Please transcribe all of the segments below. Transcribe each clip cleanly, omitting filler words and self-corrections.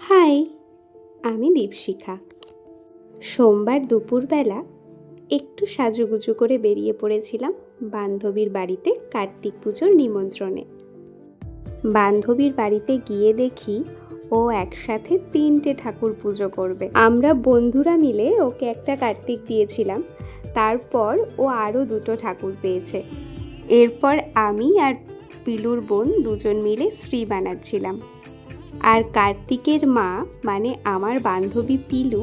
High, আমি দীপশিখা। সোমবার দুপুরবেলা একটু সাজুগুজু করে বেরিয়ে পড়েছিলাম বান্ধবীর বাড়িতে কার্তিক পুজোর নিমন্ত্রণে। বান্ধবীর বাড়িতে গিয়ে দেখি ও একসাথে 3টে ঠাকুর পুজো করবে। আমরা বন্ধুরা মিলে ওকে একটা কার্তিক দিয়েছিলাম, তারপর ও আরও 2টো ঠাকুর পেয়েছে। এরপর আমি আর পিলুর বোন দুজন মিলে শ্রী বানাচ্ছিলাম, আর কার্তিকের মা মানে আমার বান্ধবী পিলু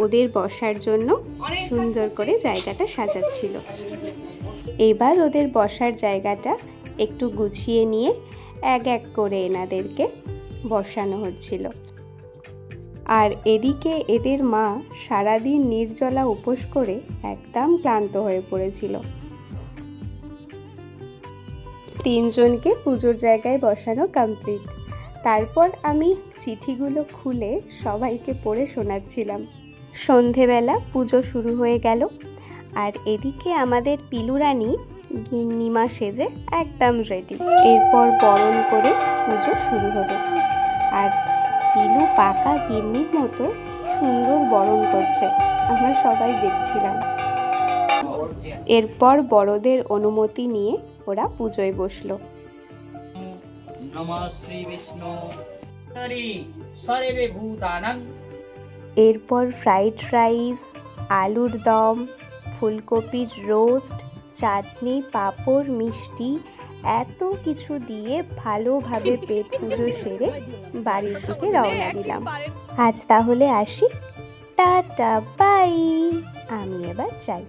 ওদের বসার জন্য সুন্দর করে জায়গাটা সাজাচ্ছিল। এবার ওদের বসার জায়গাটা একটু গুছিয়ে নিয়ে এক এক করে এনাদেরকে বসানো হচ্ছিল। আর এদিকে এদের মা সারাদিন নির্জলা উপোস করে একদম ক্লান্ত হয়ে পড়েছিল। 3জনকে পুজোর জায়গায় বসানো কমপ্লিট। তারপর আমি চিঠিগুলো খুলে সবাইকে পড়ে শোনাচ্ছিলাম। সন্ধেবেলা পুজো শুরু হয়ে গেল, আর এদিকে আমাদের পিলুরানি গিন্নিমা সেজে একদম রেডি। এরপর বরণ করে পুজো শুরু হলো, আর পিলু পাকা গিন্নির মতো কি সুন্দর বরণ করছে, আমরা সবাই দেখছিলাম। এরপর বড়দের অনুমতি নিয়ে ওরা পুজোয় বসলো। এরপর ফ্রাইড রাইস, আলুর দম, ফুলকপির রোস্ট, চাটনি, পাঁপড়, মিষ্টি এত কিছু দিয়ে ভালোভাবে পেট পুজো সেরে বাড়ির দিকে রওনা দিলাম। আজ তাহলে আসি, টাটা বাই। আমি এবার যাই।